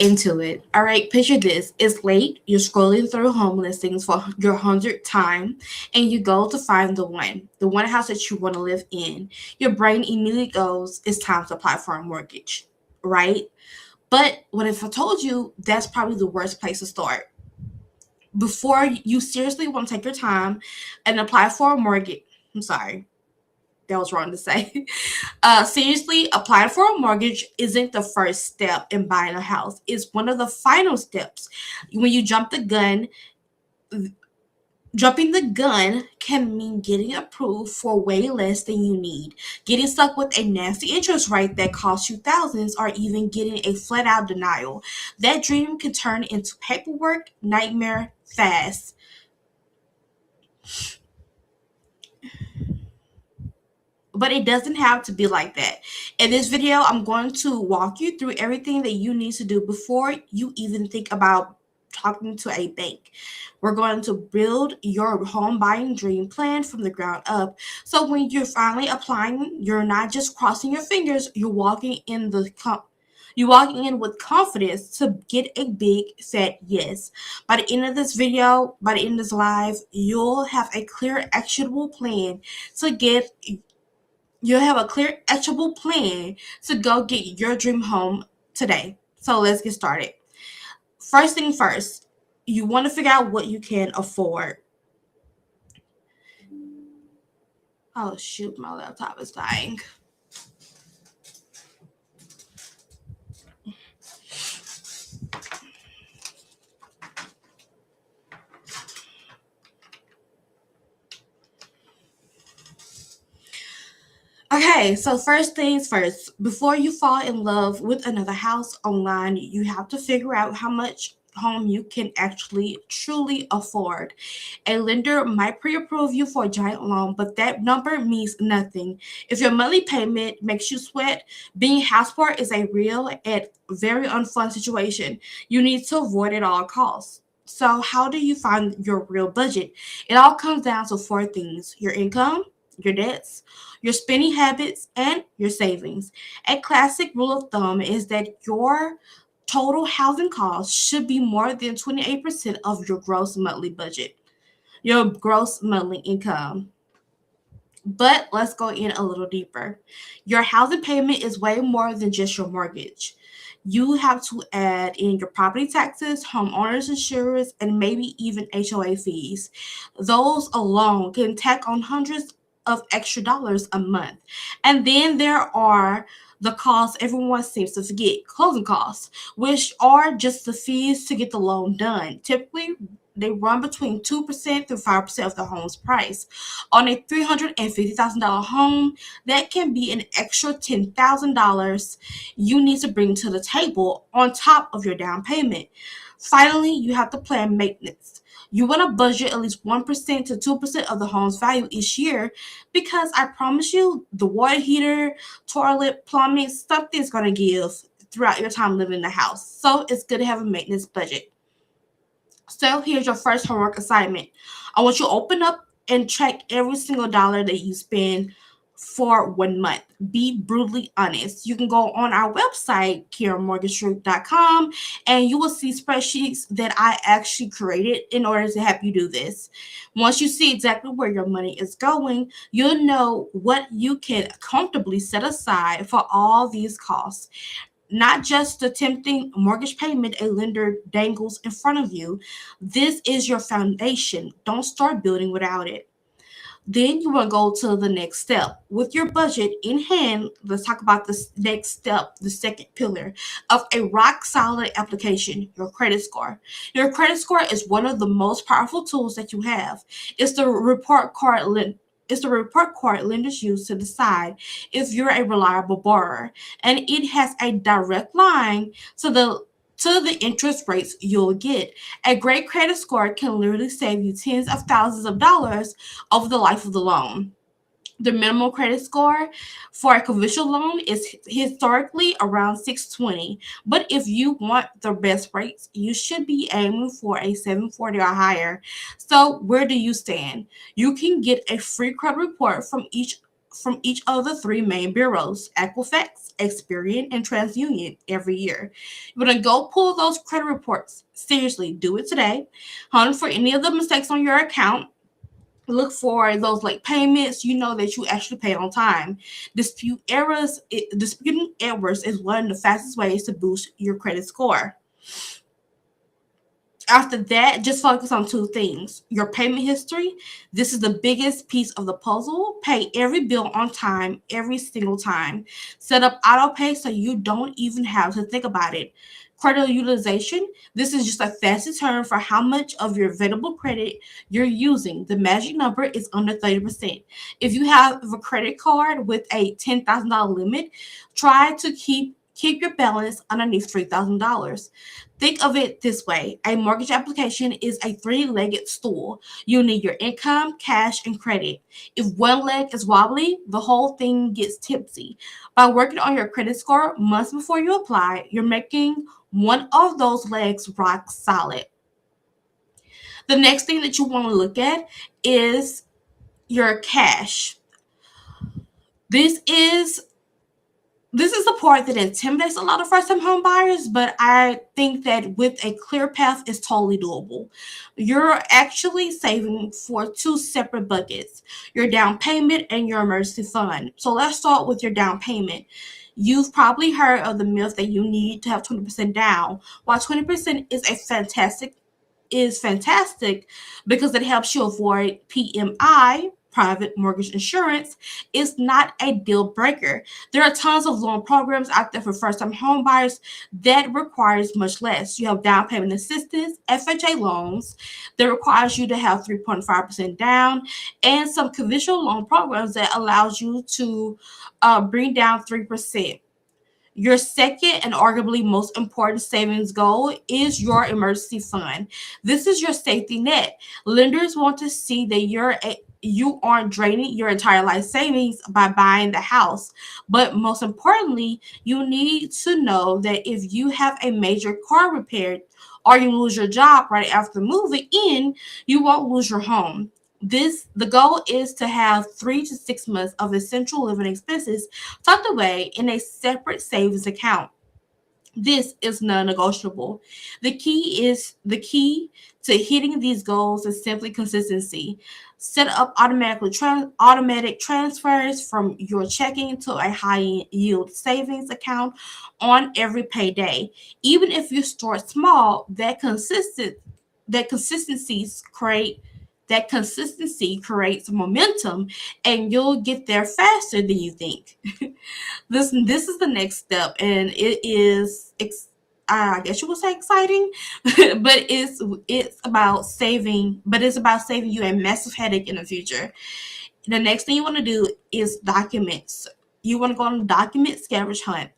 into it. All right, picture this. It's late. You're scrolling through home listings for your 100th time, and you go to find the one house that you want to live in. Your brain immediately goes, it's time to apply for a mortgage, right? But what if I told you that's probably the worst place to start? Before you seriously want to take your time and apply for a mortgage, I'm sorry, that was wrong to say. Seriously, applying for a mortgage isn't the first step in buying a house. It's one of the final steps. When you jumping the gun can mean getting approved for way less than you need, getting stuck with a nasty interest rate that costs you thousands, or even getting a flat out denial. That dream can turn into paperwork nightmare fast. But it doesn't have to be like that. In this video, I'm going to walk you through everything that you need to do before you even think about talking to a bank. We're going to build your home buying dream plan from the ground up. So when you're finally applying, you're not just crossing your fingers, you're walking in with confidence to get a big fat yes. By the end of this video, by the end of this live, you'll have a clear, actionable plan to get you'll have a clear, actionable plan to go get your dream home today. So let's get started. First thing first, you want to figure out what you can afford. Oh shoot, my laptop is dying. Okay, so first things first, before you fall in love with another house online, you have to figure out how much home you can actually truly afford. A lender might pre-approve you for a giant loan, but that number means nothing. If your monthly payment makes you sweat, being house poor is a real and very unfun situation you need to avoid at all costs. So, how do you find your real budget? It all comes down to four things: your income, your debts, your spending habits, and your savings. A classic rule of thumb is that your total housing costs should be more than 28% of your gross monthly budget, your gross monthly income. But let's go in a little deeper. Your housing payment is way more than just your mortgage. You have to add in your property taxes, homeowners insurance, and maybe even HOA fees. Those alone can tack on hundreds of extra dollars a month. And then there are the costs everyone seems to forget, closing costs, which are just the fees to get the loan done. Typically, they run between 2% through 5% of the home's price. On a $350,000 home, that can be an extra $10,000 you need to bring to the table on top of your down payment. Finally, you have to plan maintenance. You want to budget at least 1% to 2% of the home's value each year, because I promise you, the water heater, toilet, plumbing, something's going to give throughout your time living in the house. So it's good to have a maintenance budget. So here's your first homework assignment. I want you to open up and track every single dollar that you spend for 1 month. Be brutally honest. You can go on our website, KiraMortgageGroup.com, and you will see spreadsheets that I actually created in order to help you do this. Once you see exactly where your money is going, you'll know what you can comfortably set aside for all these costs, not just the tempting mortgage payment a lender dangles in front of you. This is your foundation. Don't start building without it. Then you will go to the next step. With your budget in hand, let's talk about the next step, the second pillar of a rock solid application: your credit score. Your credit score is one of the most powerful tools that you have. It's the report card it's the report card lenders use to decide if you're a reliable borrower, and it has a direct line to the interest rates you'll get. A great credit score can literally save you tens of thousands of dollars over the life of the loan. The minimum credit score for a conventional loan is historically around 620. But if you want the best rates, you should be aiming for a 740 or higher. So, where do you stand? You can get a free credit report from each from each of the three main bureaus, Equifax, Experian, and TransUnion, every year. You're going to go pull those credit reports. Seriously, do it today. Hunt for any of the mistakes on your account. Look for those late payments. You know that you actually paid on time. Disputing errors is one of the fastest ways to boost your credit score. After that, just focus on two things. Your payment history. This is the biggest piece of the puzzle. Pay every bill on time, every single time. Set up auto pay so you don't even have to think about it. Credit utilization. This is just a fancy term for how much of your available credit you're using. The magic number is under 30%. If you have a credit card with a $10,000 limit, try to keep your balance underneath $3,000. Think of it this way. A mortgage application is a three-legged stool. You need your income, cash, and credit. If one leg is wobbly, the whole thing gets tipsy. By working on your credit score months before you apply, you're making one of those legs rock solid. The next thing that you want to look at is your cash. This is the part that intimidates a lot of first-time home buyers, but I think that with a clear path, it's totally doable. You're actually saving for two separate buckets, your down payment and your emergency fund. So let's start with your down payment. You've probably heard of the myth that you need to have 20% down. While 20% is fantastic because it helps you avoid PMI, private mortgage insurance, is not a deal breaker. There are tons of loan programs out there for first-time home buyers that requires much less. You have down payment assistance, FHA loans that requires you to have 3.5% down, and some conventional loan programs that allows you to bring down 3%. Your second and arguably most important savings goal is your emergency fund. This is your safety net. Lenders want to see that you aren't draining your entire life savings by buying the house. But most importantly, you need to know that if you have a major car repair or you lose your job right after moving in, you won't lose your home. The goal is to have 3 to 6 months of essential living expenses tucked away in a separate savings account. This is non-negotiable. The key to hitting these goals is simply consistency. Set up automatic transfers from your checking to a high yield savings account on every payday. Even if you start small, that consistency creates momentum, and you'll get there faster than you think. This is the next step, and it is I guess you would say exciting, but it's about saving you a massive headache in the future. The next thing you want to do is documents. You want to go on a document scavenge hunt.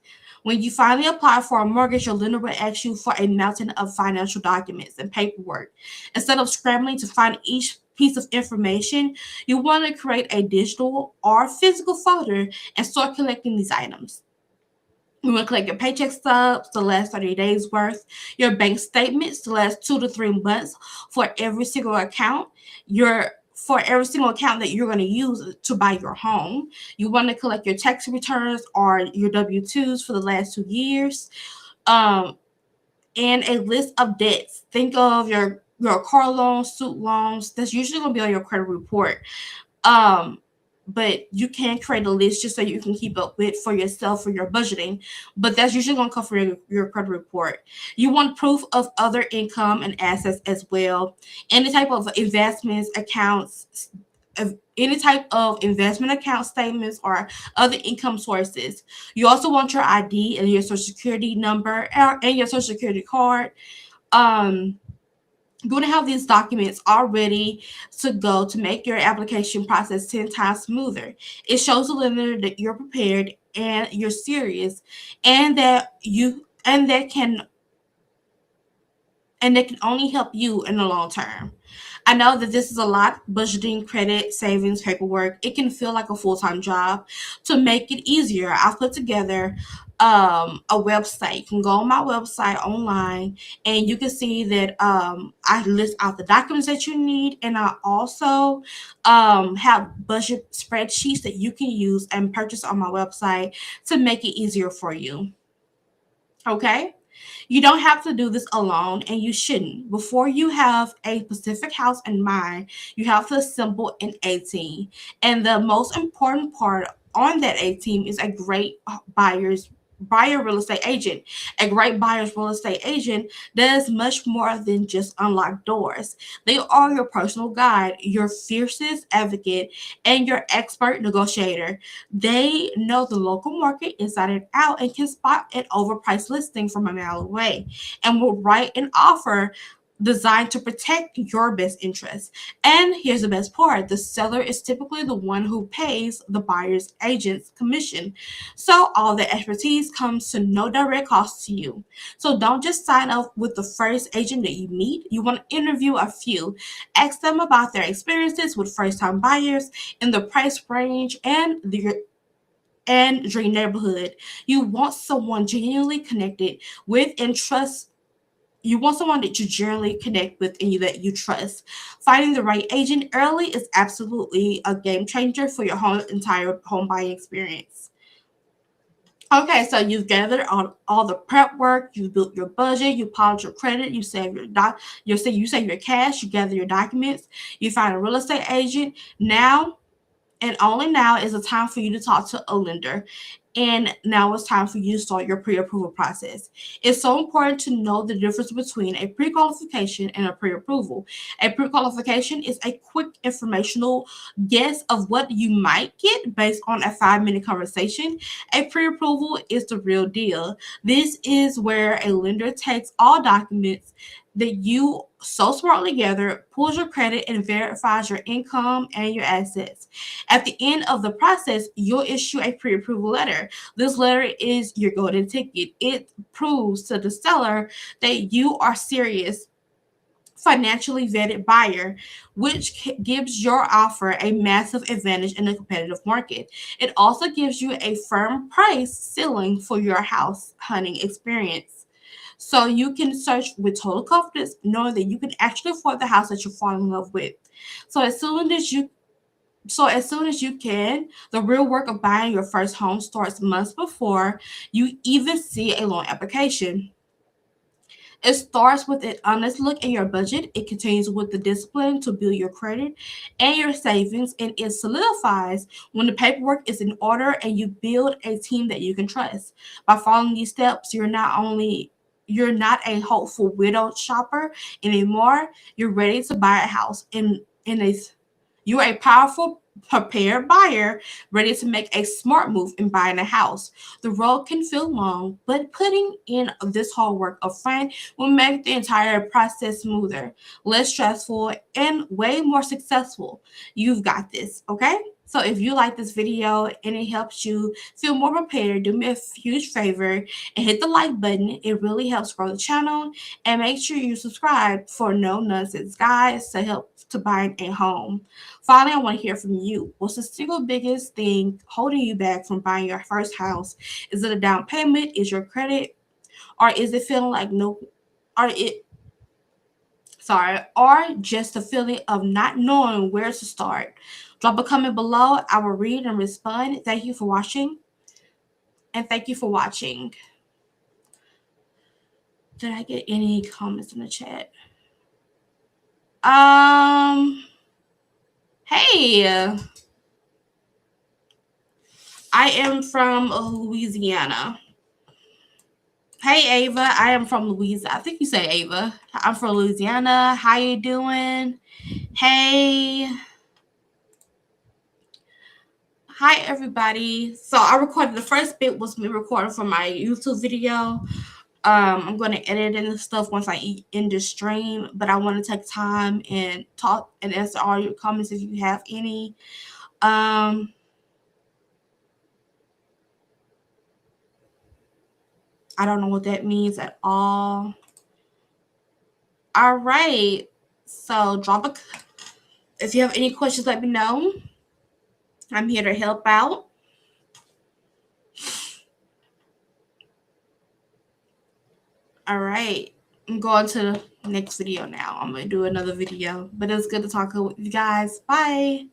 When you finally apply for a mortgage, your lender will ask you for a mountain of financial documents and paperwork. Instead of scrambling to find each piece of information, you want to create a digital or physical folder and start collecting these items. You want to collect your paycheck stubs, the last 30 days worth, your bank statements, the last 2 to 3 months for every single account, for every single account that you're going to use to buy your home. You want to collect your tax returns or your W-2s for the last 2 years, and a list of debts. Think of your car loans, student loans. That's usually going to be on your credit report. But you can create a list just so you can keep up with for yourself for your budgeting. But that's usually going to come from your credit report. You want proof of other income and assets as well. Any type of investment account statements or other income sources. You also want your ID and your social security number and your social security card. You're going to have these documents all ready to go to make your application process 10 times smoother. It shows the lender that you're prepared and you're serious, and that can only help you in the long term. I know that this is a lot, budgeting, credit, savings, paperwork. It can feel like a full-time job. To make it easier, I've put together a website. You can go on my website online, and you can see that I list out the documents that you need, and I also have budget spreadsheets that you can use and purchase on my website to make it easier for you. Okay? You don't have to do this alone, and you shouldn't. Before you have a specific house in mind, you have to assemble an A team. And the most important part on that A team is a great buyer real estate agent. A great buyer's real estate agent does much more than just unlock doors. They are your personal guide, your fiercest advocate, and your expert negotiator. They know the local market inside and out and can spot an overpriced listing from a mile away and will write an offer designed to protect your best interests. And here's the best part: the seller is typically the one who pays the buyer's agent's commission. So all the expertise comes to no direct cost to you. So don't just sign up with the first agent that you meet. You want to interview a few, ask them about their experiences with first time buyers in the price range and your neighborhood. You want someone genuinely connected with and trust. You want someone that you generally connect with and that you trust. Finding the right agent early is absolutely a game changer for your entire home buying experience. Okay, so you've gathered all the prep work, you built your budget, you polish your credit, you save you save your cash, you gather your documents, you find a real estate agent. Now and only now is the time for you to talk to a lender. And now it's time for you to start your pre-approval process. It's so important to know the difference between a pre-qualification and a pre-approval. A pre-qualification is a quick informational guess of what you might get based on a 5-minute conversation. A pre-approval is the real deal. This is where a lender takes all documents that you so smartly gather, pulls your credit, and verifies your income and your assets. At the end of the process, you'll issue a pre-approval letter. This letter is your golden ticket. It proves to the seller that you are serious financially vetted buyer, which gives your offer a massive advantage in a competitive market. It also gives you a firm price ceiling for your house hunting experience. So you can search with total confidence, knowing that you can actually afford the house that you fall in love with. So as soon as you can, the real work of buying your first home starts months before you even see a loan application. It starts with an honest look at your budget. It continues with the discipline to build your credit and your savings, and it solidifies when the paperwork is in order and you build a team that you can trust. By following these steps, you're not a hopeful widow shopper anymore. You're ready to buy a house in a you're a powerful, prepared buyer ready to make a smart move in buying a house. The road can feel long, but putting in this hard work upfront will make the entire process smoother, less stressful, and way more successful. You've got this, okay? So if you like this video and it helps you feel more prepared, do me a huge favor and hit the like button. It really helps grow the channel. And make sure you subscribe for no nonsense guides to help to buying a home. Finally, I want to hear from you. What's the single biggest thing holding you back from buying your first house? Is it a down payment? Is your credit? Or is it feeling like no or it or just the feeling of not knowing where to start? Drop a comment below. I will read and respond. Thank you for watching. And thank you for watching. Did I get any comments in the chat? Hey, I am from Louisiana. Hey, Ava, I am from Louisiana. I think you say Ava. I'm from Louisiana. How you doing? Hey. Hi, everybody. So I recorded the first bit was me recording for my YouTube video. I'm going to edit in the stuff once I end the stream, but I want to take time and talk and answer all your comments if you have any. I don't know what that means at all. All right. So if you have any questions, let me know. I'm here to help out. All right. I'm going to the next video now. I'm going to do another video. But it was good to talk with you guys. Bye.